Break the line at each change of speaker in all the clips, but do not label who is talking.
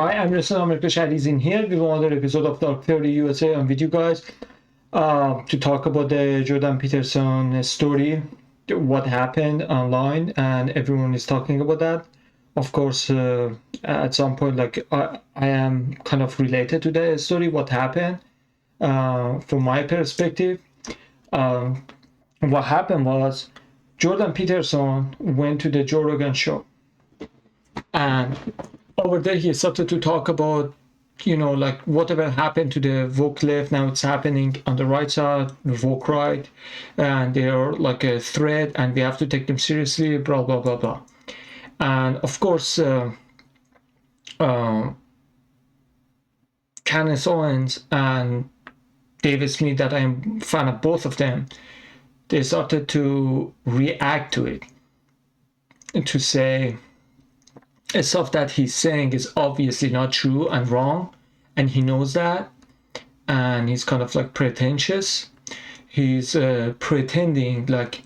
Hi, I'm Peterson. America Shad is in here with another episode of Dark Theory USA. I'm with you guys to talk about the Jordan Peterson story, what happened online, and everyone is talking about that. Of course, at some point, like I am kind of related to the story, what happened from my perspective. What happened was Jordan Peterson went to the Joe Rogan show, and over there he started to talk about, like whatever happened to the woke left, now it's happening on the right side, the woke right, and they're like a threat and we have to take them seriously, blah blah blah blah. And of course Candace Owens and David Smith, that I'm a fan of both of them, they started to react to it, to say stuff that he's saying is obviously not true and wrong, and he knows that, and he's kind of like pretentious. He's pretending like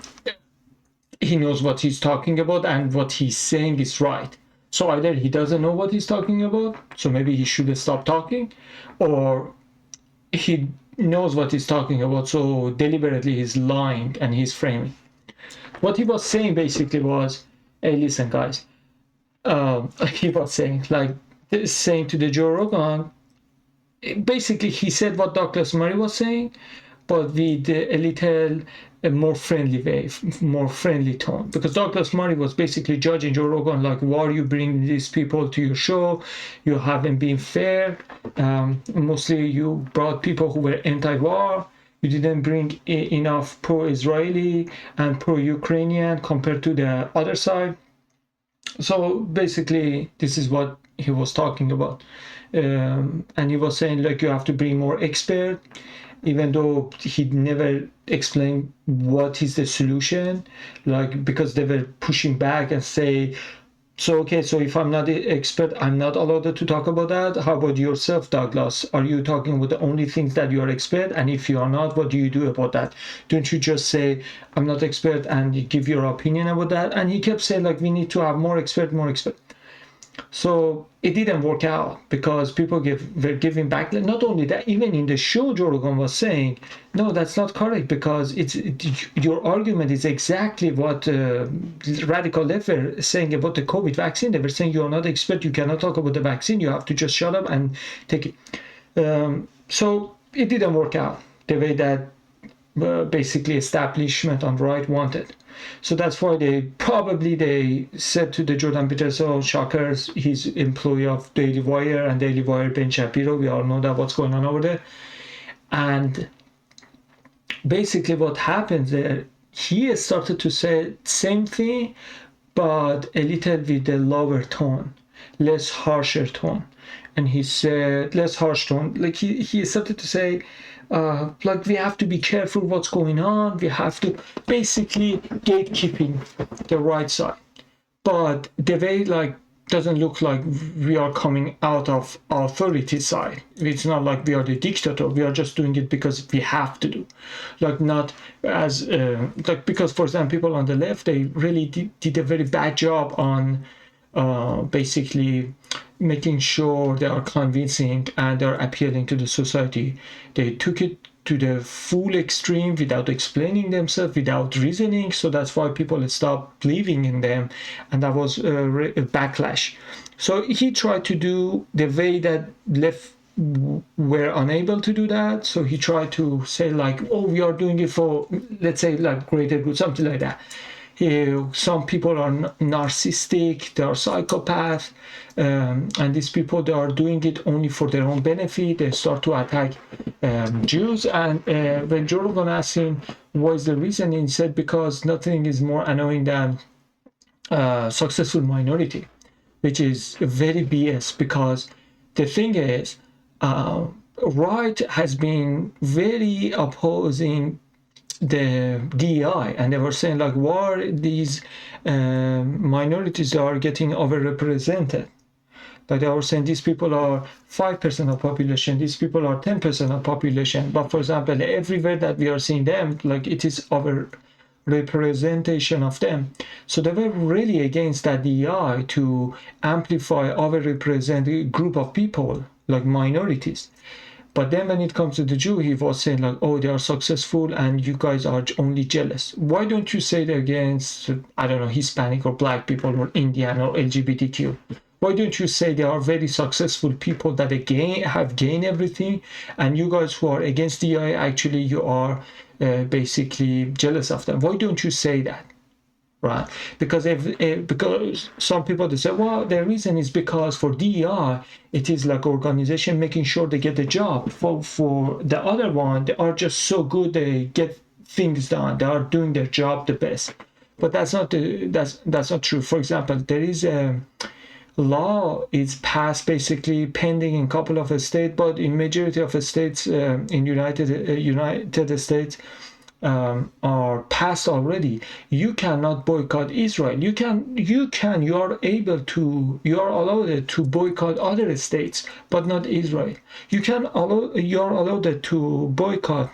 he knows what he's talking about and what he's saying is right. So either he doesn't know what he's talking about, so maybe he should stop talking, or he knows what he's talking about, so deliberately he's lying and he's framing. What he was saying basically was, hey, listen guys, he was saying to the Joe Rogan, basically he said what Douglas Murray was saying, but with a little more friendly way, more friendly tone, because Douglas Murray was basically judging Joe Rogan like, why are you bringing these people to your show? You haven't been fair. Mostly you brought people who were anti-war. You didn't bring enough pro-Israeli and pro-Ukrainian compared to the other side. So basically this is what he was talking about, and he was saying like you have to bring more expert, even though he never explained what is the solution, like because they were pushing back and say, so okay, so if I'm not the expert, I'm not allowed to talk about that. How about yourself, Douglas? Are you talking about the only things that you are expert? And if you are not, what do you do about that? Don't you just say, I'm not expert, and you give your opinion about that? And he kept saying like, we need to have more expert, more expert. So it didn't work out because people were giving back. Not only that, even in the show, Joe Rogan was saying, no, that's not correct, because your argument is exactly what radical left were saying about the COVID vaccine. They were saying you're not expert, you cannot talk about the vaccine, you have to just shut up and take it. So it didn't work out the way that basically establishment on right wanted. So that's why they said to the Jordan Peterson, shockers, he's employee of Daily Wire, and Daily Wire Ben Shapiro, we all know that what's going on over there. And basically what happens there, he started to say same thing, but a little with a lower tone, less harsher tone. And he said, less harsh tone, like he started to say, like we have to be careful what's going on, we have to basically gatekeeping the right side, but the way like doesn't look like we are coming out of authority side. It's not like we are the dictator, we are just doing it because we have to do, like not as like, because for example people on the left, they really did a very bad job on basically making sure they are convincing and they are appealing to the society. They took it to the full extreme without explaining themselves, without reasoning. So that's why people stopped believing in them, and that was a backlash. So he tried to do the way that left were unable to do that. So he tried to say like, oh, we are doing it for, let's say, like greater good, something like that. Some people are narcissistic, they are psychopaths, and these people, they are doing it only for their own benefit. They start to attack Jews, and when Joe Rogan asked him what is the reason, he said because nothing is more annoying than successful minority, which is very BS, because the thing is, right has been very opposing the DEI, and they were saying like, why these minorities are getting overrepresented. Like they were saying these people are 5% of population, these people are 10% of population, but for example everywhere that we are seeing them, like it is over representation of them. So they were really against that DEI to amplify overrepresented group of people like minorities. But then when it comes to the Jew, he was saying like, oh, they are successful and you guys are only jealous. Why don't you say that against, I don't know, Hispanic or black people or Indian or LGBTQ? Why don't you say they are very successful people that have gained everything, and you guys who are against DI, actually you are basically jealous of them? Why don't you say that? Right? Because because some people, they say, well, the reason is because for DEI it is like organization making sure they get the job. For the other one, they are just so good, they get things done, they are doing their job the best. But that's not true. For example, there is a law is passed, basically pending in a couple of states, but in majority of states in United States are passed already. You cannot boycott Israel. You are allowed to boycott other states, but not Israel. You are allowed to boycott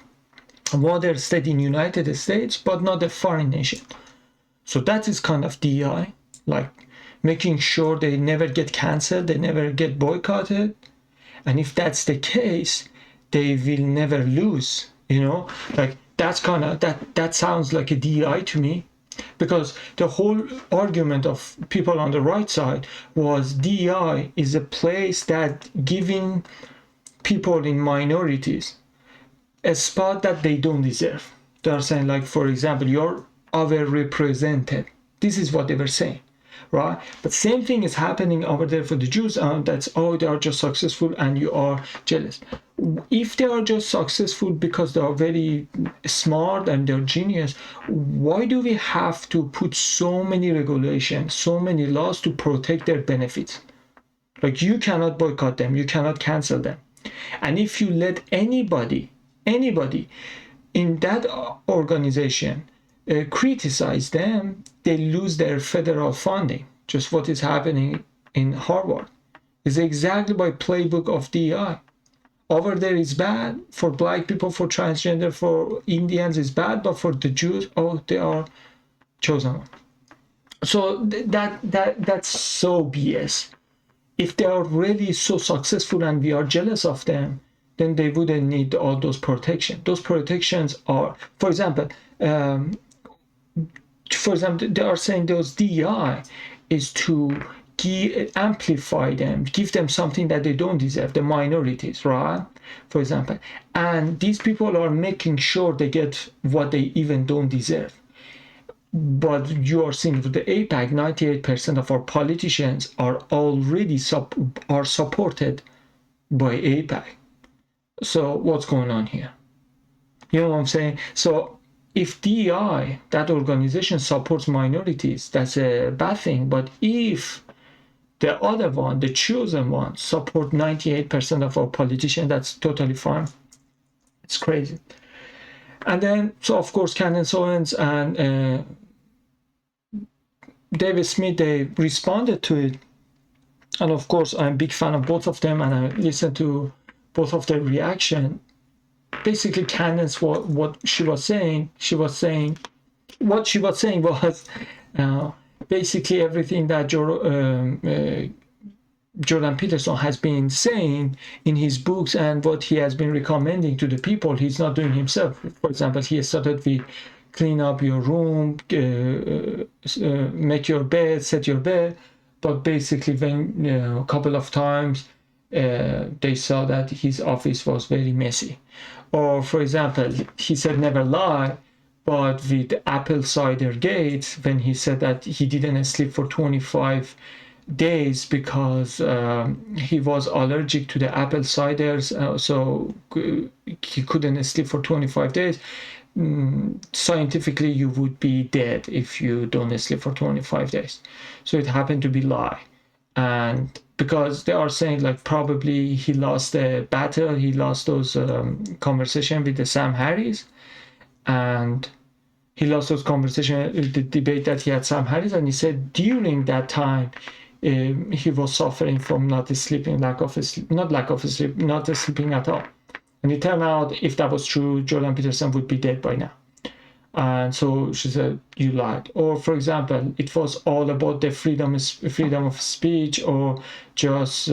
other state in United States, but not a foreign nation. So that is kind of DEI, like making sure they never get cancelled, they never get boycotted. And if that's the case, they will never lose, like that's kind of, that sounds like a DEI to me, because the whole argument of people on the right side was DEI is a place that giving people in minorities a spot that they don't deserve. They're saying, like, for example, you're overrepresented. This is what they were saying. Right? But same thing is happening over there for the Jews. That's, oh, they are just successful and you are jealous. If they are just successful because they are very smart and they're genius, why do we have to put so many regulations, so many laws to protect their benefits? Like, you cannot boycott them, you cannot cancel them. And if you let anybody in that organization criticize them, they lose their federal funding. Just what is happening in Harvard is exactly by playbook of DEI. Over there is bad for black people, for transgender, for Indians is bad, but for the Jews, oh, they are chosen one. So that's so BS. If they are really so successful and we are jealous of them, then they wouldn't need all those protections. Those protections are, for example, they are saying those DEI is to amplify them, give them something that they don't deserve, the minorities, right? For example. And these people are making sure they get what they even don't deserve. But you are seeing with the AIPAC, 98% of our politicians are already supported by AIPAC. So what's going on here? You know what I'm saying? So if DEI, that organization, supports minorities, that's a bad thing. But if the other one, the chosen one, support 98% of our politicians, that's totally fine. It's crazy. And then, so of course, Candace Owens and David Smith, they responded to it. And of course, I'm a big fan of both of them, and I listened to both of their reaction. Basically, Candace, what she was saying was basically everything that Jordan Peterson has been saying in his books and what he has been recommending to the people, he's not doing himself. For example, he started with clean up your room, make your bed, set your bed. But basically, when a couple of times they saw that his office was very messy. Or, for example, he said never lie, but with apple cider gate, when he said that he didn't sleep for 25 days because he was allergic to the apple ciders, so he couldn't sleep for 25 days. Scientifically, you would be dead if you don't sleep for 25 days. So it happened to be lie. And because they are saying, like, probably he lost the battle, he lost those conversation with the Sam Harris, and he lost those conversation, the debate that he had Sam Harris, and he said during that time he was suffering from not sleeping at all. And it turned out, if that was true, Jordan Peterson would be dead by now. And so she said, you lied. Or for example, it was all about the freedom of speech, or just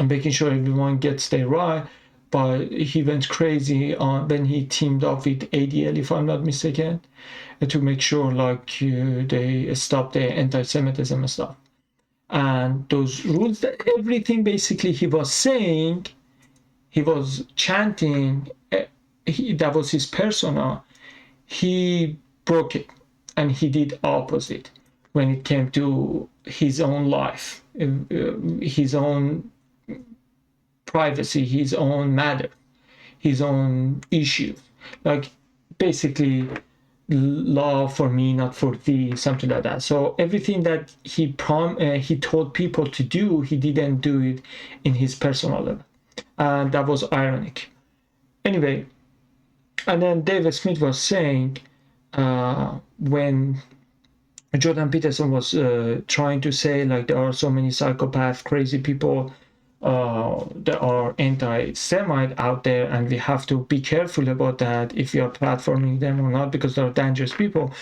making sure everyone gets their right. But he went crazy on when he teamed up with ADL, if I'm not mistaken, to make sure like they stop the anti-Semitism and stuff. And those rules, that everything basically he was saying, he was chanting, that was his persona. He broke it, and he did opposite when it came to his own life, his own privacy, his own matter, his own issues. Like basically law for me, not for thee, something like that. So everything that he told people to do, he didn't do it in his personal level, and that was ironic. Anyway, and then David Smith was saying when Jordan Peterson was trying to say like there are so many psychopath, crazy people that are anti-Semite out there, and we have to be careful about that if we are platforming them or not, because they're dangerous people.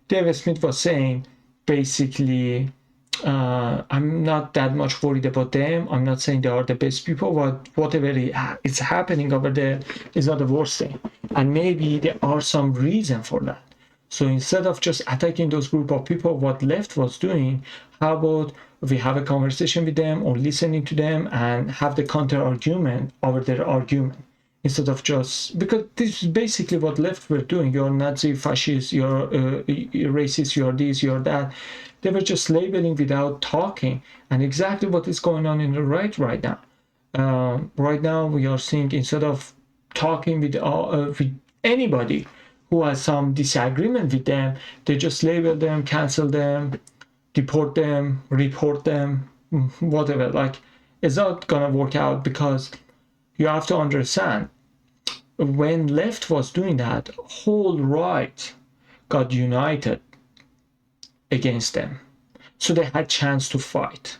David Smith was saying basically, I'm not that much worried about them. I'm not saying they are the best people, but whatever is happening over there is not the worst thing. And maybe there are some reason for that. So instead of just attacking those group of people, what left was doing, how about we have a conversation with them or listening to them and have the counter argument over their argument, instead of just, because this is basically what left were doing. You're Nazi, fascist, you're racist, you're this, you're that. They were just labeling without talking, and exactly what is going on in the right now. Right now we are seeing, instead of talking with anybody who has some disagreement with them, they just label them, cancel them, deport them, report them, whatever. Like, it's not gonna work out, because you have to understand, when left was doing that, whole right got united against them, so they had chance to fight.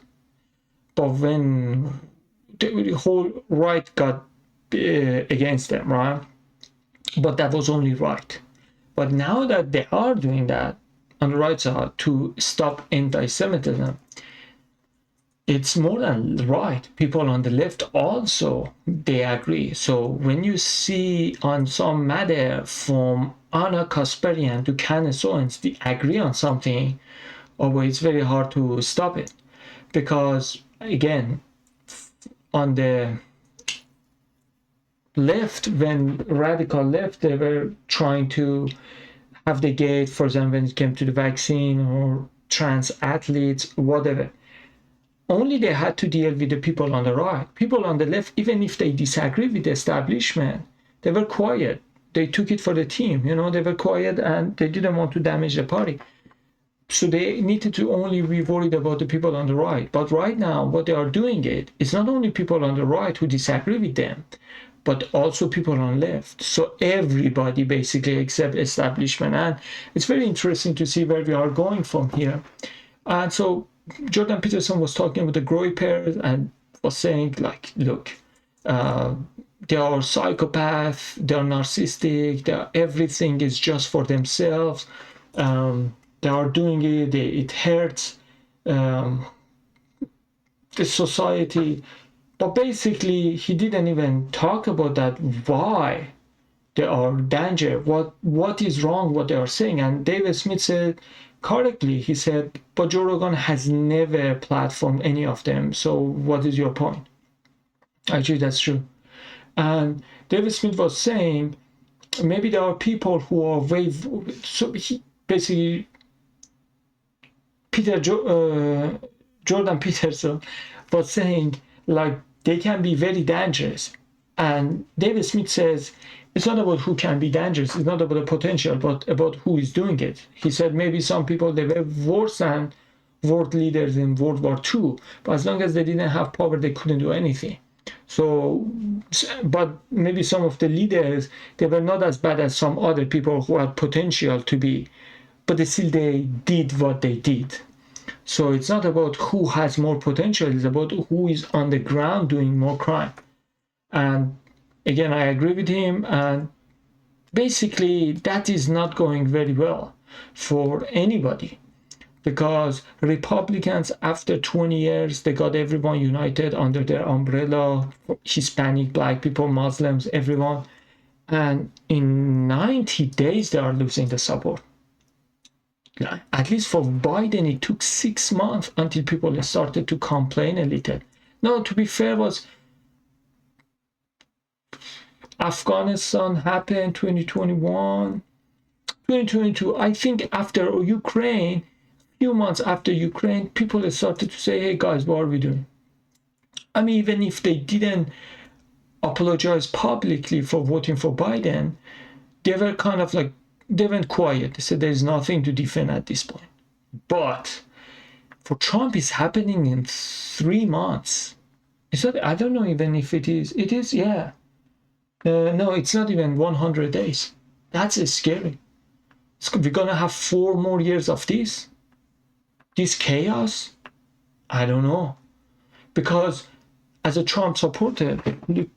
But when the whole right got against them, right? But that was only right. But now that they are doing that on the right side to stop anti-Semitism, it's more than right. People on the left also, they agree. So when you see on some matter from Anna Kasparian to Candace Owens, they agree on something, although it's very hard to stop it. Because again, on the left, when radical left, they were trying to have the gate, for example, when it came to the vaccine or trans athletes, whatever. Only they had to deal with the people on the right. People on the left, even if they disagree with the establishment, they were quiet. They took it for the team, you know, they were quiet and they didn't want to damage the party. So they needed to only be worried about the people on the right. But right now, what they are doing it's not only people on the right who disagree with them, but also people on left. So everybody basically except establishment. And it's very interesting to see where we are going from here. And so Jordan Peterson was talking with the Groyper and was saying like, look, they are psychopaths, they are narcissistic, everything is just for themselves. They are doing it, it hurts the society. But basically, he didn't even talk about that, why they are danger, what is wrong, what they are saying. And David Smith said correctly, he said, but Joe Rogan has never platformed any of them, so what is your point? Actually, that's true. And David Smith was saying, maybe there are people who are so he basically, Jordan Peterson was saying, like, they can be very dangerous. And David Smith says, it's not about who can be dangerous, it's not about the potential, but about who is doing it. He said maybe some people, they were worse than world leaders in World War II, but as long as they didn't have power, they couldn't do anything. So, but maybe some of the leaders, they were not as bad as some other people who had potential to be, but still they did what they did. So it's not about who has more potential, it's about who is on the ground doing more crime. And again, I agree with him. And basically that is not going very well for anybody, because Republicans, after 20 years, they got everyone united under their umbrella, Hispanic, black people, Muslims, everyone. And in 90 days, they are losing the support. At least for Biden, it took 6 months until people started to complain a little. No, to be fair, was Afghanistan happened 2021, 2022. I think after Ukraine, few months after Ukraine, people started to say, hey guys, what are we doing? I mean, even if they didn't apologize publicly for voting for Biden, they were kind of like, they went quiet. They said there's nothing to defend at this point. But for Trump, it's happening in 3 months. It's not, I don't know even if it is. It is, yeah. No, it's not even 100 days. That's scary. We're going to have 4 more years of this chaos. I don't know. Because as a Trump supporter, look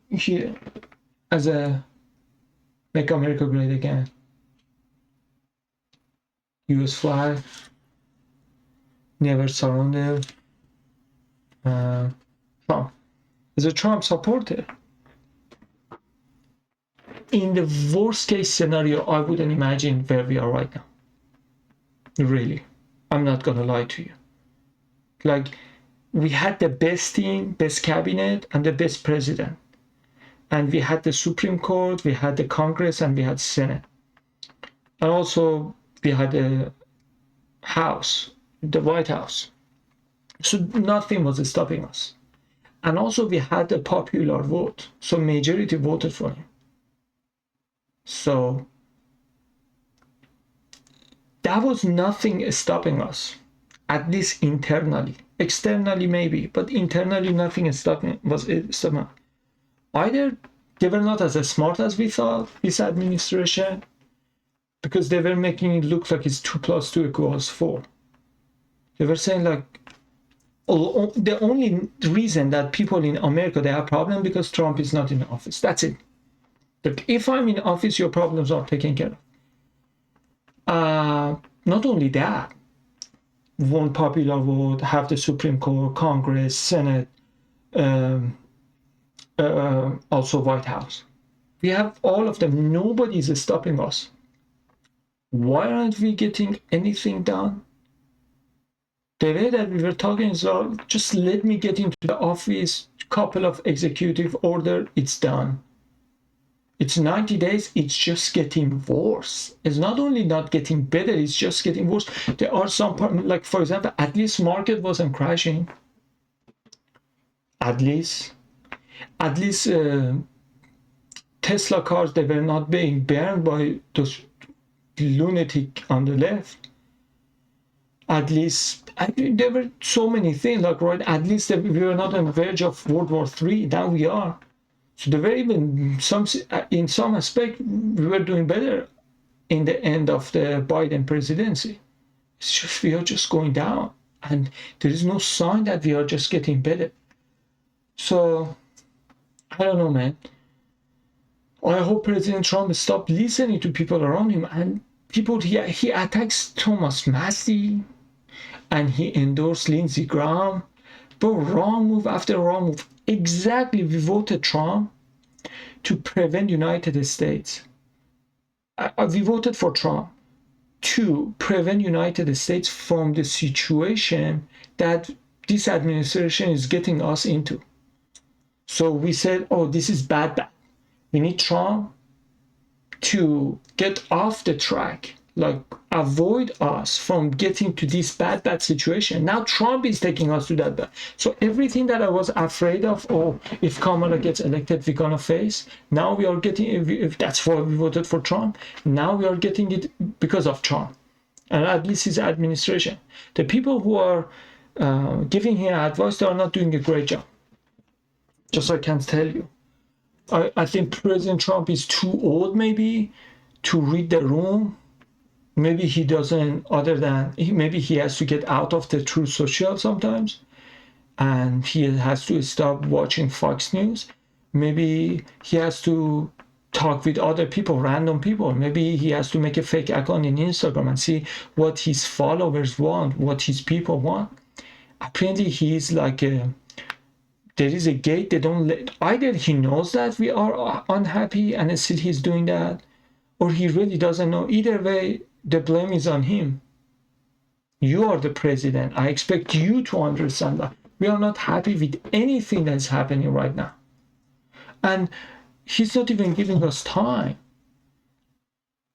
here, as a Make America Great Again, US flag, never surrender, Trump. As a Trump supporter, in the worst case scenario, I wouldn't imagine where we are right now. Really. I'm not gonna lie to you. Like, we had the best team, best cabinet, and the best president. And we had the Supreme Court, we had the Congress, and we had Senate. And also, we had the House, the White House. So nothing was stopping us. And also, we had a popular vote. So majority voted for him. So that was nothing stopping us, at least internally. Externally maybe, but internally nothing stopping us. Either they were not as smart as we thought, this administration, because they were making it look like it's 2 + 2 = 4. They were saying like, the only reason that people in America, they have problem because Trump is not in office. That's it. Look, if I'm in office, your problems are taken care of. Not only that, one popular vote, have the Supreme Court, Congress, Senate, also White House. We have all of them. Nobody is stopping us. Why aren't we getting anything done? The way that we were talking is, just let me get into the office, couple of executive order, it's done. It's 90 days, it's just getting worse. It's not only not getting better, it's just getting worse. There are some, like for example, at least market wasn't crashing. At least Tesla cars, they were not being burned by those lunatic on the left. At least there were so many things, like, right, at least we were not on the verge of World War III. Now we are. So there were even in some aspect, we were doing better in the end of the Biden presidency. It's just, we are just going down, and there is no sign that we are just getting better. So I don't know, man. I hope President Trump stop listening to people around him, and people, he attacks Thomas Massey, and he endorsed Lindsey Graham, but wrong move after wrong move. Exactly, we voted Trump to prevent United States. We voted for Trump to prevent United States from the situation that this administration is getting us into. So we said, oh, this is bad. We need Trump to get off the track, like avoid us from getting to this bad situation. Now Trump is taking us to that bad. So everything that I was afraid of, oh, if Kamala gets elected, we're gonna face, now we are getting, if that's why we voted for Trump, now we are getting it because of Trump, and at least his administration. The people who are giving him advice, they are not doing a great job. Just I can tell you. I think President Trump is too old maybe to read the room. Maybe he doesn't, other than, maybe he has to get out of the Truth Social sometimes, and he has to stop watching Fox News. Maybe he has to talk with other people, random people. Maybe he has to make a fake account in Instagram and see what his followers want, what his people want. Apparently he's like there is a gate they don't let. Either he knows that we are unhappy and still he's doing that, or he really doesn't know. Either way, the blame is on him. You are the president. I expect you to understand that we are not happy with anything that's happening right now. And he's not even giving us time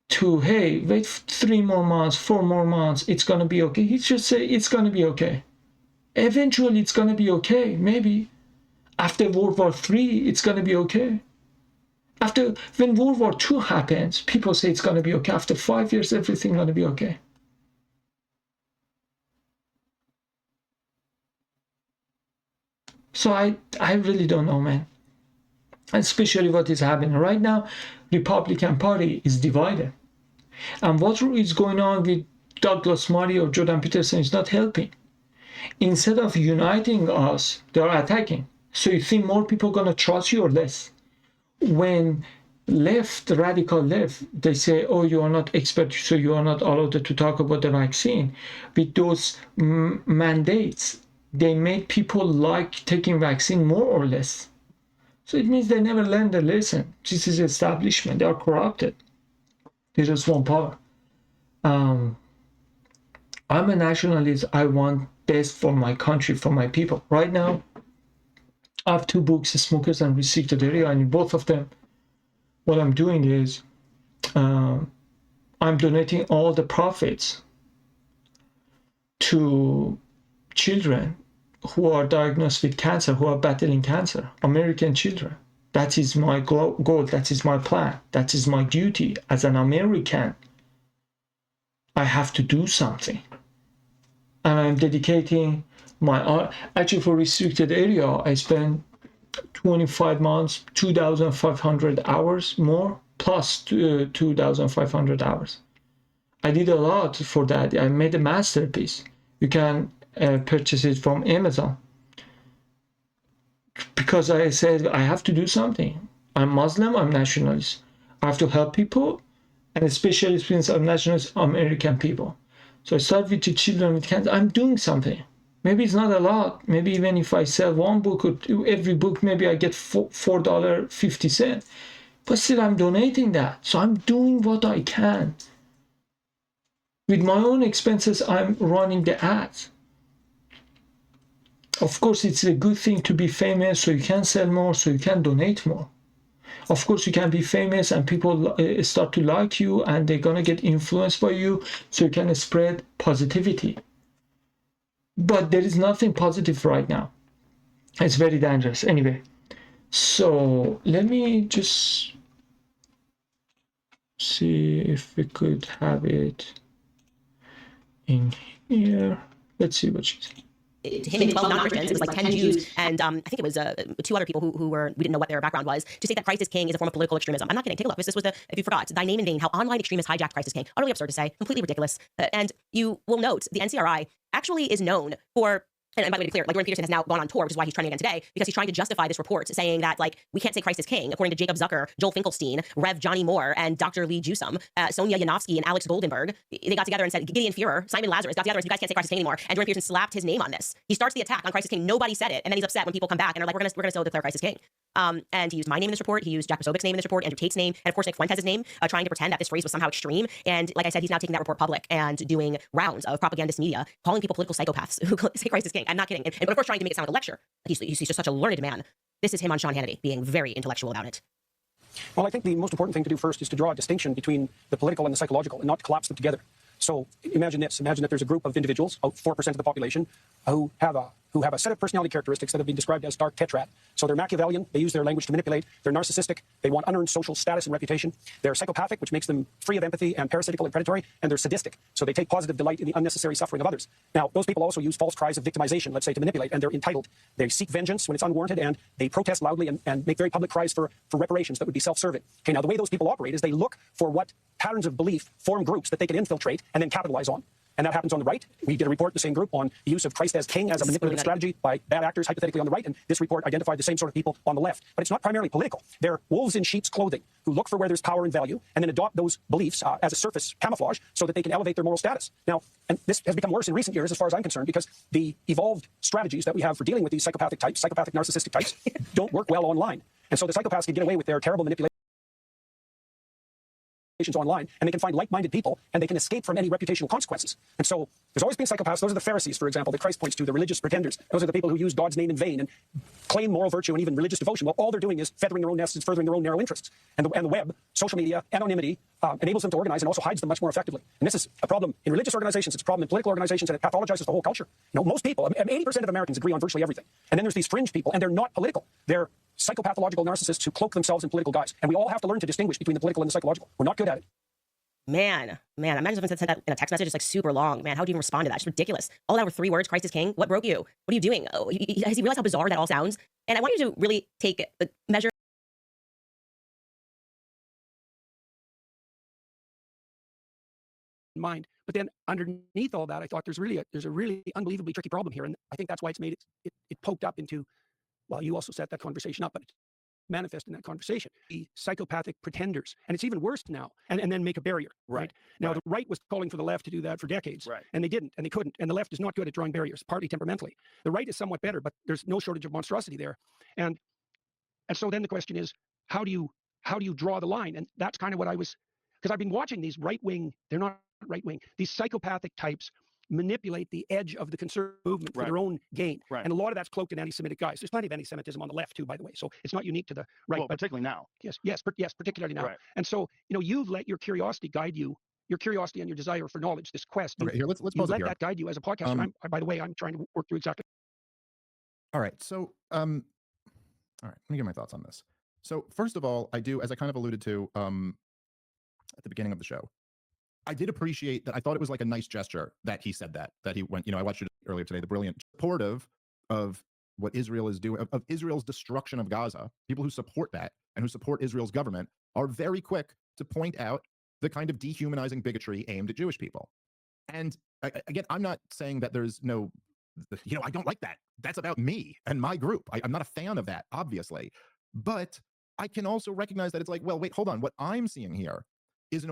to, hey, wait 3 more months, 4 more months, it's going to be okay. He just say it's going to be okay. Eventually, it's going to be okay. Maybe after World War III, it's going to be okay. When World War II happens, people say it's going to be okay. After 5 years, everything's going to be okay. So I really don't know, man. Especially what is happening right now. Republican Party is divided. And what is going on with Douglas Murray or Jordan Peterson is not helping. Instead of uniting us, they are attacking. So you think more people are going to trust you or less? When radical left, they say, oh, you are not expert, so you are not allowed to talk about the vaccine. With those mandates, they made people like taking vaccine more or less. So it means they never learned the lesson. This is establishment. They are corrupted. They just want power. I'm a nationalist. I want best for my country, for my people. Right now, I have 2 books, Smokers and Restricted Area, and in both of them, what I'm doing is I'm donating all the profits to children who are diagnosed with cancer, who are battling cancer, American children. That is my goal, that is my plan, that is my duty. As an American, I have to do something. And I'm dedicating my, actually for restricted area, I spent 25 months, 2,500 hours more, plus 2,500 hours. I did a lot for that. I made a masterpiece. You can purchase it from Amazon. Because I said I have to do something. I'm Muslim, I'm nationalist. I have to help people, and especially since I'm nationalist, American people. So I start with the children with cancer. I'm doing something. Maybe it's not a lot. Maybe even if I sell 1 book or every book, maybe I get $4.50. But still, I'm donating that. So I'm doing what I can. With my own expenses, I'm running the ads. Of course, it's a good thing to be famous so you can sell more, so you can donate more. Of course, you can be famous and people start to like you and they're going to get influenced by you, so you can spread positivity. But there is nothing positive right now. It's very dangerous. Anyway, so let me just see if we could have it in here. Let's see what she's saying.
To him and 12 non-Christians, it was like 10 Jews, and I think it was 2 other people who were, we didn't know what their background was, to say that Christ is king is a form of political extremism. I'm not kidding. Take a look. This was if you forgot, thy name in vain, how online extremists hijacked Christ is king. Utterly absurd to say, completely ridiculous. And you will note the NCRI actually is known for, and by the way, to be clear, like Jordan Peterson has now gone on tour, which is why he's trending again today, because he's trying to justify this report, saying that, like, we can't say Christ is king, according to Jacob Zucker, Joel Finkelstein, Rev. Johnny Moore, and Dr. Lee Jusum, Sonia Yanofsky, and Alex Goldenberg. They got together and said, Gideon Führer, Simon Lazarus got together and said, you guys can't say Christ is king anymore. And Jordan Peterson slapped his name on this. He starts the attack on Christ is king. Nobody said it. And then he's upset when people come back and are like, we're gonna still declare Christ is king. And he used my name in this report. He used Jack Posobiec's name in this report, Andrew Tate's name, and of course Nick Fuentes' name, trying to pretend that this phrase was somehow extreme. And like I said, he's now taking that report public and doing rounds of propagandist media, calling people political psychopaths who say Christ is king. I'm not kidding. But of course trying to make it sound like a lecture. He's just such a learned man. This is him on Sean Hannity, being very intellectual about it.
Well, I think the most important thing to do first is to draw a distinction between the political and the psychological and not to collapse them together. So imagine this. Imagine that there's a group of individuals, 4% of the population, who have a set of personality characteristics that have been described as dark tetrad. So they're Machiavellian. They use their language to manipulate. They're narcissistic. They want unearned social status and reputation. They're psychopathic, which makes them free of empathy and parasitical and predatory. And they're sadistic. So they take positive delight in the unnecessary suffering of others. Now, those people also use false cries of victimization, let's say, to manipulate. And they're entitled. They seek vengeance when it's unwarranted. And they protest loudly and make very public cries for reparations that would be self-serving. Okay, now the way those people operate is they look for what patterns of belief form groups that they can infiltrate and then capitalize on. and that happens on the right. We did a report, the same group, on the use of Christ as king as a manipulative strategy by bad actors, hypothetically on the right, and this report identified the same sort of people on the left. But it's not primarily political. They're wolves in sheep's clothing who look for where there's power and value and then adopt those beliefs as a surface camouflage so that they can elevate their moral status. Now, and this has become worse in recent years as far as I'm concerned, because the evolved strategies that we have for dealing with these psychopathic types, psychopathic narcissistic types, don't work well online. And so the psychopaths can get away with their terrible manipulation online, and they can find like-minded people, and they can escape from any reputational consequences. And so there's always been psychopaths. Those are the Pharisees, for example, that Christ points to, the religious pretenders. Those are the people who use God's name in vain and claim moral virtue and even religious devotion. Well, all they're doing is feathering their own nests and furthering their own narrow interests. And the web, social media, anonymity, enables them to organize and also hides them much more effectively. And this is a problem in religious organizations, it's a problem in political organizations, and it pathologizes the whole culture. Most people, 80% of Americans agree on virtually everything. And then there's these fringe people, and they're not political. They're psychopathological narcissists who cloak themselves in political guise. And we all have to learn to distinguish between the political and the psychological. We're not good at it.
Man, imagine someone sent that in a text message. It's like super long. Man, how would you even respond to that? It's ridiculous. All that over 3 words, Christ is king. What broke you? What are you doing? Oh, has he realized how bizarre that all sounds? And I want you to really take the measure
in mind. But then underneath all that, I thought there's a really unbelievably tricky problem here. And I think that's why it's made it poked up into, well, you also set that conversation up, but it's manifest in that conversation, the psychopathic pretenders. And it's even worse now, and then make a barrier. Right. Now, the right was calling for the left to do that for decades, and they didn't, and they couldn't. And the left is not good at drawing barriers, partly temperamentally. The right is somewhat better, but there's no shortage of monstrosity there. And so then the question is, how do you draw the line? And that's kind of what I was, because I've been watching these right-wing, they're not right-wing, these psychopathic types manipulate the edge of the conservative movement for their own gain. And a lot of that's cloaked in anti-Semitic guise. There's plenty of anti-Semitism on the left too, by the way. So it's not unique to the right.
Well, but particularly now.
Yes, particularly now. And so, you've let your curiosity guide you, your curiosity and your desire for knowledge, this quest.
Okay, here, let's
you
pause it
let
here.
that guide you as a podcaster. By the way, I'm trying to work through exactly.
All right, so, all right, let me get my thoughts on this. So first of all, I do, as I kind of alluded to at the beginning of the show, I did appreciate that. I thought it was like a nice gesture that he said that he went, I watched it earlier today, the brilliant supportive of what Israel is doing, of Israel's destruction of Gaza. People who support that and who support Israel's government are very quick to point out the kind of dehumanizing bigotry aimed at Jewish people. And again, I'm not saying that there's no, I don't like that. That's about me and my group. I'm not a fan of that, obviously. But I can also recognize that it's like, well, wait, hold on. What I'm seeing here is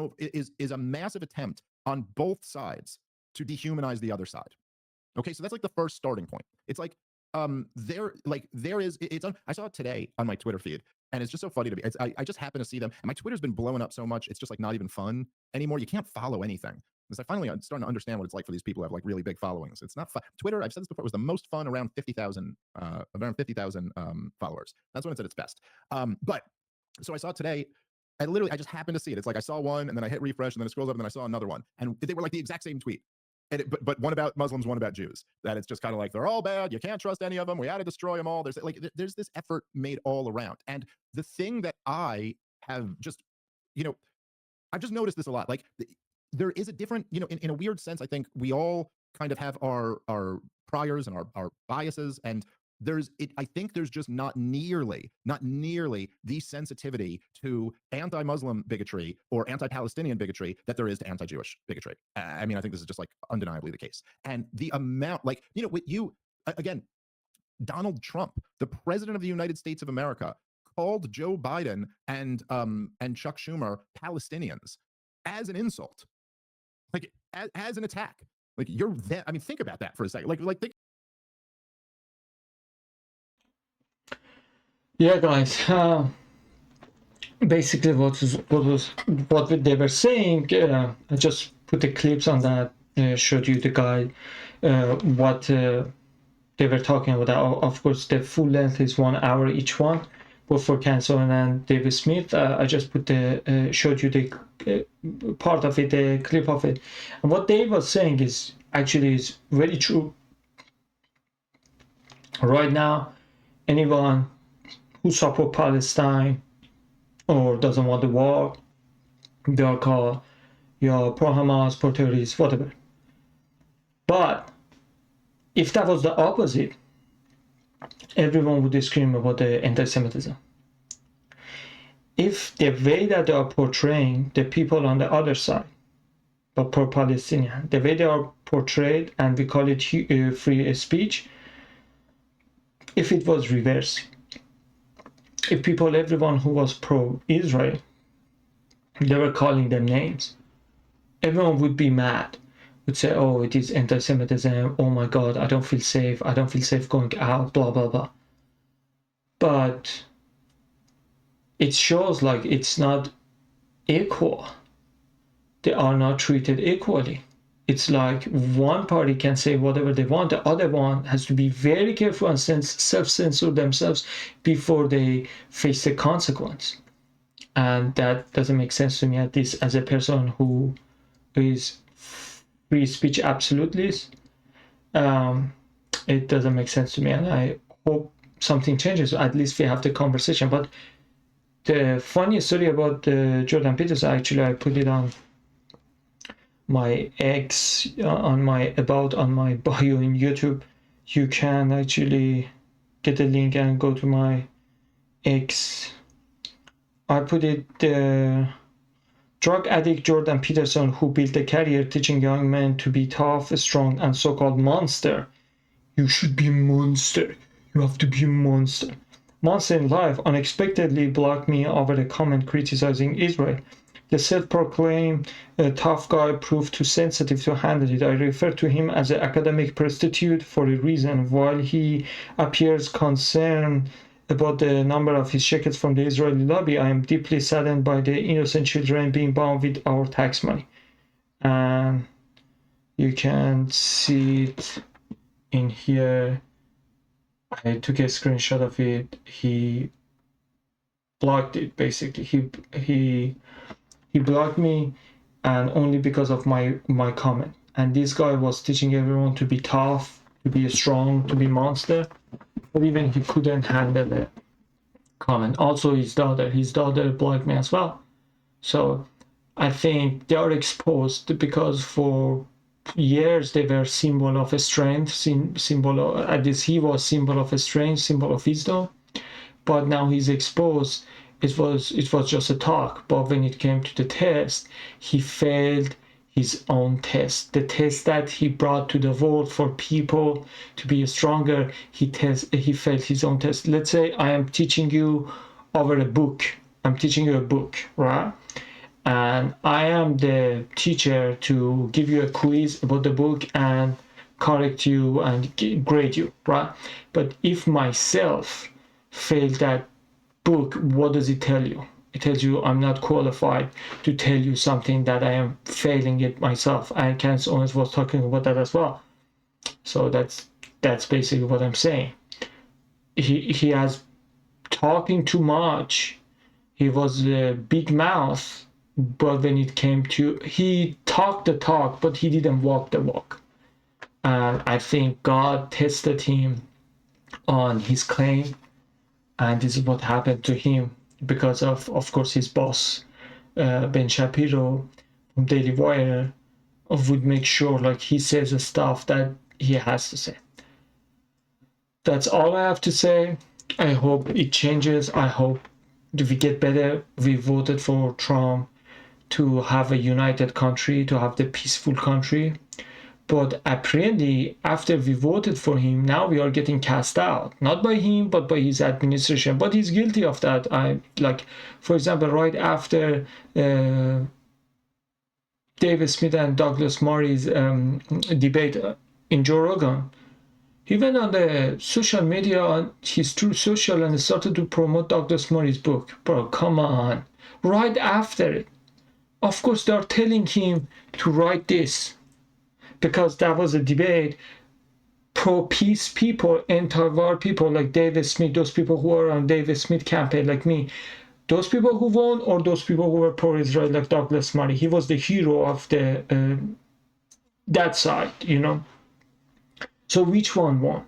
a massive attempt on both sides to dehumanize the other side. Okay, so that's like the first starting point. It's like I saw it today on my Twitter feed, and it's just so funny to me. I just happen to see them, and my Twitter's been blowing up so much, it's just like not even fun anymore. You can't follow anything. Because I'm starting to understand what it's like for these people who have like really big followings. It's not fun. Twitter, I've said this before, was the most fun around 50,000 followers. That's when it's at its best. But so I saw it today. I just happened to see it. It's like I saw one, and then I hit refresh, and then it scrolls up, and then I saw another one, and they were like the exact same tweet. And but one about Muslims, one about Jews. That it's just kind of like they're all bad. You can't trust any of them. We had to destroy them all. There's this effort made all around. And the thing that I have just, I've just noticed this a lot. Like there is a different, in a weird sense, I think we all kind of have our priors and our biases, and I think there's just not nearly the sensitivity to anti-Muslim bigotry or anti-Palestinian bigotry that there is to anti-Jewish bigotry. I mean, I think this is just like undeniably the case. And the amount, again, Donald Trump, the president of the United States of America, called Joe Biden and Chuck Schumer Palestinians as an insult, like as an attack. Like you're there. I mean, think about that for a second. Think.
Yeah, guys. Basically, what they were saying. I just put the clips on that. Showed you the guy. What they were talking about. Of course, the full length is 1 hour each one. Both for Canson and David Smith. I just put showed you the part of it, the clip of it. And what Dave was saying is very true. Right now, anyone who support Palestine or doesn't want the war, they are called pro-Hamas, pro-terrorists, whatever. But if that was the opposite, everyone would scream about the anti-Semitism. If the way that they are portraying the people on the other side, but pro-Palestinian. The way they are portrayed, and we call it free speech. If it was reversed, if everyone who was pro-Israel, they were calling them names, everyone would be mad, would say, oh, it is anti-Semitism, oh my God, I don't feel safe going out, blah, blah, blah. But it shows like it's not equal. They are not treated equally. It's like one party can say whatever they want, the other one has to be very careful and self-censor themselves before they face the consequence. And that doesn't make sense to me, at least as a person who is free speech absolutist. It doesn't make sense to me, and I hope something changes. At least we have the conversation. But the funny story about Jordan Peterson, actually, I put it on my X, on my bio in YouTube. You can actually get the link and go to my X. I put it, the drug addict Jordan Peterson, who built a career teaching young men to be tough, strong, and so-called monster. You should be a monster. You have to be a monster. Monster in life unexpectedly blocked me over a comment criticizing Israel. The self-proclaimed tough guy proved too sensitive to handle it. I refer to him as an academic prostitute for a reason. While he appears concerned about the number of his shekels from the Israeli lobby, I am deeply saddened by the innocent children being bound with our tax money. And you can see it in here. I took a screenshot of it. He blocked it, basically. He blocked me, and only because of my comment. And this guy was teaching everyone to be tough, to be strong, to be monster, but even he couldn't handle the comment. Also his daughter blocked me as well. So I think they are exposed because for years they were symbol of strength, at least he was symbol of strength, symbol of wisdom, but now he's exposed. It was just a talk, but when it came to the test, he failed his own test. The test that he brought to the world for people to be stronger, he failed his own test. Let's say I am teaching you over a book. I'm teaching you a book, right? And I am the teacher to give you a quiz about the book and correct you and grade you, right? But if myself failed that book, what does it tell you? It tells you I'm not qualified to tell you something that I am failing it myself. And Kenneth Owens was talking about that as well. So that's basically what I'm saying. He has talking too much. He was a big mouth, but when it came to, he talked the talk, but he didn't walk the walk. And I think God tested him on his claim. And this is what happened to him because of course, his boss, Ben Shapiro from Daily Wire, would make sure like he says the stuff that he has to say. That's all I have to say. I hope it changes. I hope we get better. We voted for Trump to have a united country, to have the peaceful country. But apparently, after we voted for him, now we are getting cast out. Not by him, but by his administration. But he's guilty of that. For example, right after David Smith and Douglas Murray's debate in Joe Rogan, he went on the social media, on his True Social, and started to promote Douglas Murray's book. Bro, come on. Right after it. Of course, they are telling him to write this, because that was a debate. Pro-peace people, anti-war people like David Smith, those people who are on David Smith campaign like me, those people who won, or those people who were pro-Israel like Douglas Murray. He was the hero of the that side, you know. So which one won?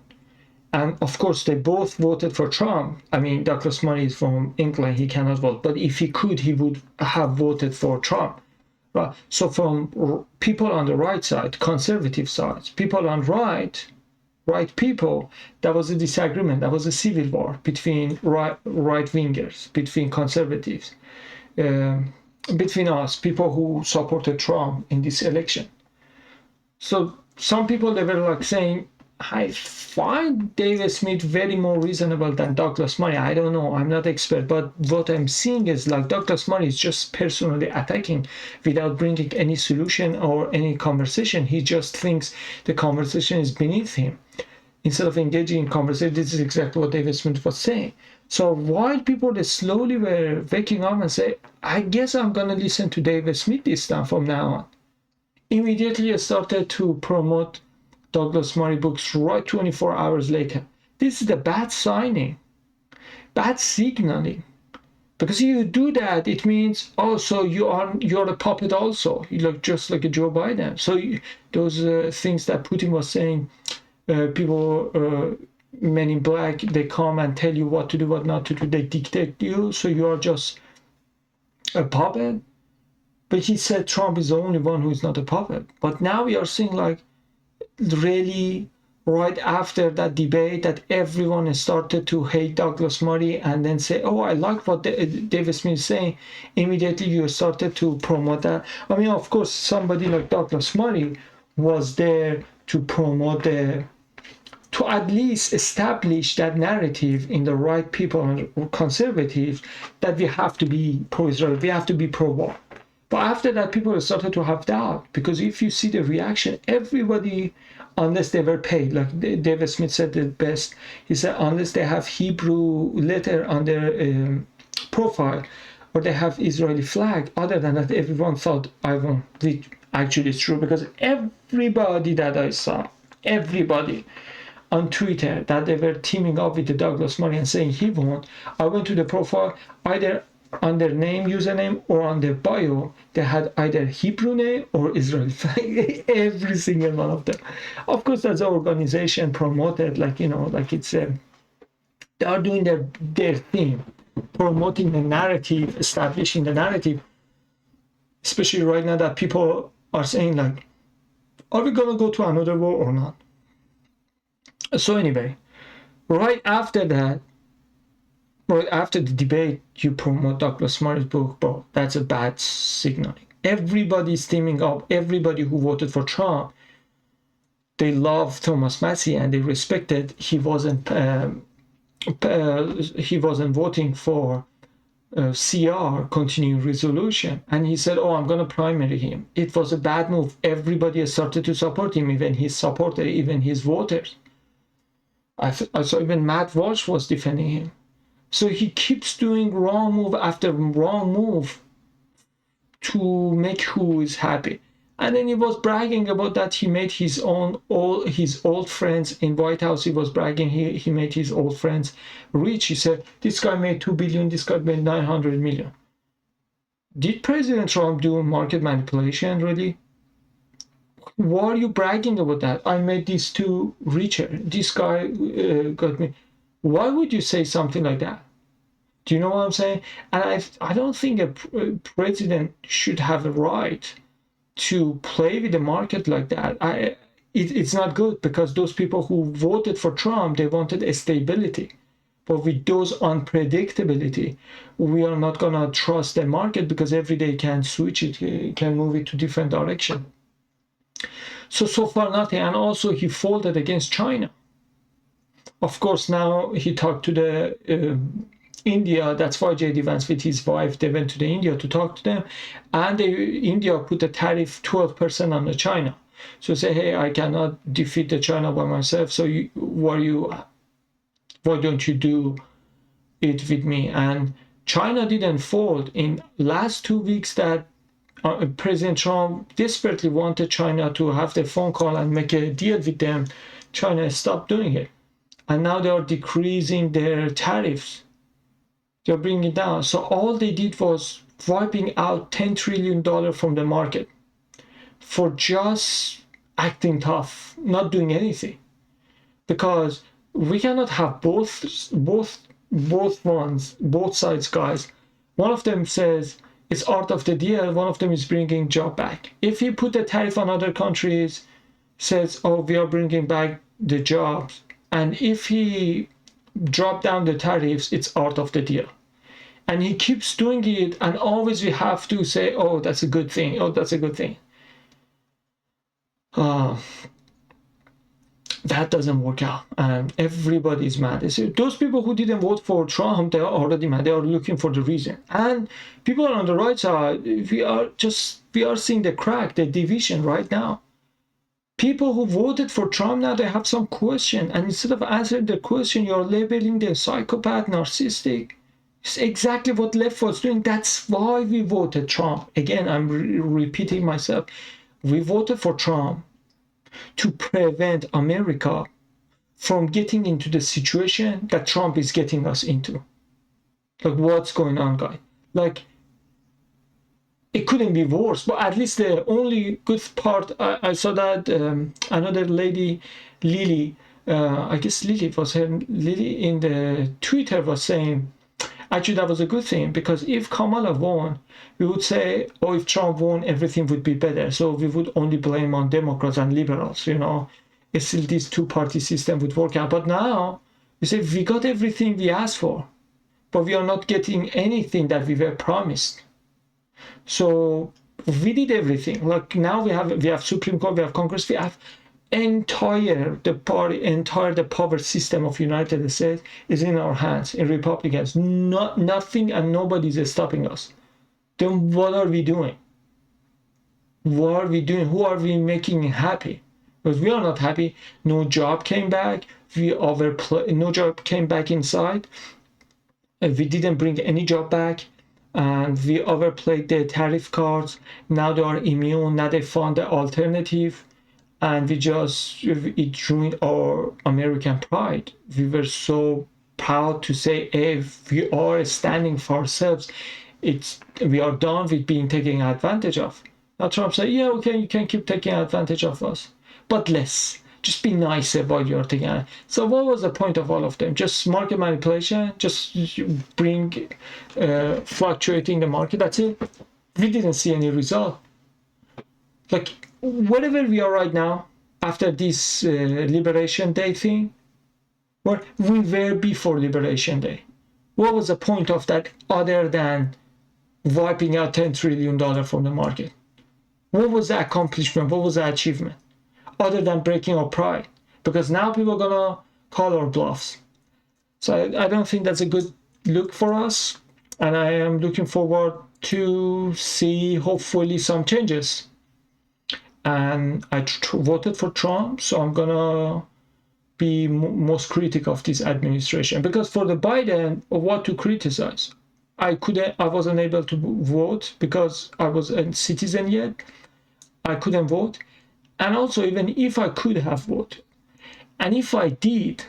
And of course, they both voted for Trump. I mean, Douglas Murray is from England, he cannot vote. But if he could, he would have voted for Trump. Right. So from people on the right side, conservative sides, people on right people, that was a disagreement. That was a civil war between right wingers, between conservatives. between us, people who supported Trump in this election. So some people, they were like saying, I find David Smith very more reasonable than Douglas Murray. I don't know, I'm not expert, but what I'm seeing is like Douglas Murray is just personally attacking without bringing any solution or any conversation. He just thinks the conversation is beneath him. Instead of engaging in conversation, this is exactly what David Smith was saying. So while people they slowly were waking up and say, I guess I'm going to listen to David Smith this time from now on, immediately I started to promote Douglas Murray books right 24 hours later. This is the bad signing, bad signaling. Because if you do that, it means also you're a puppet also. You look just like a Joe Biden. So those things that Putin was saying, people, men in black, they come and tell you what to do, what not to do. They dictate you, so you are just a puppet. But he said Trump is the only one who is not a puppet. But now we are seeing like really right after that debate that everyone started to hate Douglas Murray and then say, oh, I like what David Smith is saying. Immediately you started to promote that. I mean, of course, somebody like Douglas Murray was there to promote to at least establish that narrative in the right people and conservatives that we have to be pro-Israel, we have to be pro-war. But after that, people started to have doubt, because if you see the reaction, everybody, unless they were paid, like David Smith said it best, he said, unless they have Hebrew letter on their profile or they have Israeli flag, other than that, everyone thought I won, which actually is true, because everybody that I saw, everybody on Twitter, that they were teaming up with the Douglas Murray and saying he won, I went to the profile, either on their name, username, or on their bio, they had either Hebrew name or Israeli flag. Every single one of them. Of course, that's an organization promoted, like, you know, like it's they are doing their thing, promoting the narrative, establishing the narrative, especially right now that people are saying like, are we gonna go to another war or not? So anyway, right after that, right after the debate, you promote Douglas Murray's book, bro, that's a bad signaling. Everybody's teaming up. Everybody who voted for Trump, they love Thomas Massie and they respected he wasn't voting for CR, continuing resolution, and he said, oh, I'm going to primary him. It was a bad move. Everybody started to support him, even his supporters, even his voters. I saw even Matt Walsh was defending him. So he keeps doing wrong move after wrong move to make who is happy. And then he was bragging about that he made his old friends in White House. He was bragging he made his old friends rich. He said, this guy made 2 billion, this guy made 900 million. Did President Trump do market manipulation, really? Why are you bragging about that? I made these two richer. This guy got me. Why would you say something like that? Do you know what I'm saying? And I don't think a president should have a right to play with the market like that. It's not good, because those people who voted for Trump, they wanted a stability. But with those unpredictability, we are not going to trust the market, because every day can switch it, can move it to different direction. So far nothing. And also he folded against China. Of course, now he talked to the India. That's why J.D. Vance with his wife, they went to the India to talk to them. And India put a tariff 12% on the China. So say, hey, I cannot defeat the China by myself. So why don't you do it with me? And China didn't fold. In last 2 weeks that President Trump desperately wanted China to have the phone call and make a deal with them, China stopped doing it. And now they are decreasing their tariffs. They're bringing it down. So all they did was wiping out $10 trillion from the market for just acting tough, not doing anything. Because we cannot have both sides, guys. One of them says it's art of the deal. One of them is bringing job back. If you put a tariff on other countries, says, oh, we are bringing back the jobs. And if he drop down the tariffs, it's art of the deal. And he keeps doing it, and always we have to say, oh, that's a good thing. Oh, that's a good thing. That doesn't work out, and everybody's mad. So those people who didn't vote for Trump, they are already mad. They are looking for the reason. And people on the right side, we are seeing the crack, the division right now. People who voted for Trump now, they have some question, and instead of answering the question, you're labeling them psychopath, narcissistic. It's exactly what left was doing. That's why we voted Trump. Again, I'm repeating myself. We voted for Trump to prevent America from getting into the situation that Trump is getting us into. Like, what's going on, guy? Like, it couldn't be worse. But at least the only good part, I saw that another lady, Lily, I guess Lily was her, Lily in the Twitter was saying, actually, that was a good thing, because if Kamala won, we would say, oh, if Trump won, everything would be better. So we would only blame on Democrats and liberals, you know. It's still this two-party system would work out. But now, we say, we got everything we asked for, but we are not getting anything that we were promised. So we did everything. Like, now we have Supreme Court, we have Congress, we have the power system of United States is in our hands, in Republicans. Nothing and nobody is stopping us. Then what are we doing? What are we doing? Who are we making happy? Because we are not happy. No job came back. No job came back inside. We didn't bring any job back. And we overplayed the tariff cards. Now they are immune. Now they found the alternative. And it ruined our American pride. We were so proud to say, hey, we are standing for ourselves. We are done with being taken advantage of. Now Trump said, yeah, okay, you can keep taking advantage of us, but less. Just be nicer while you're taking it. So what was the point of all of them? Just market manipulation? Just bring fluctuating the market? That's it? We didn't see any result. Like, whatever we are right now, after this Liberation Day thing, where we were before Liberation Day. What was the point of that other than wiping out $10 trillion from the market? What was the accomplishment? What was the achievement? Other than breaking our pride. Because now people are going to call our bluffs. So I don't think that's a good look for us. And I am looking forward to see, hopefully, some changes. And I voted for Trump, so I'm gonna be most critical of this administration, because for the Biden, what to criticize? I wasn't able to vote because I wasn't a citizen yet. I couldn't vote, and also even if I could have voted, and if I did,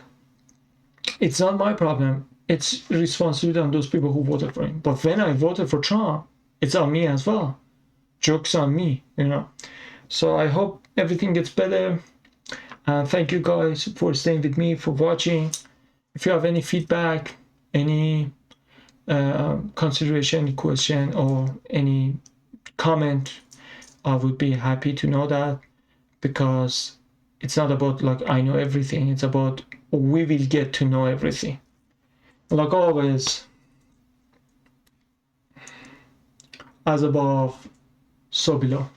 it's not my problem. It's responsibility on those people who voted for him. But when I voted for Trump, it's on me as well. Joke's on me, you know. So I hope everything gets better. Thank you guys for staying with me, for watching. If you have any feedback, any consideration, question, or any comment, I would be happy to know that, because it's not about like I know everything. It's about we will get to know everything. Like always, as above, so below.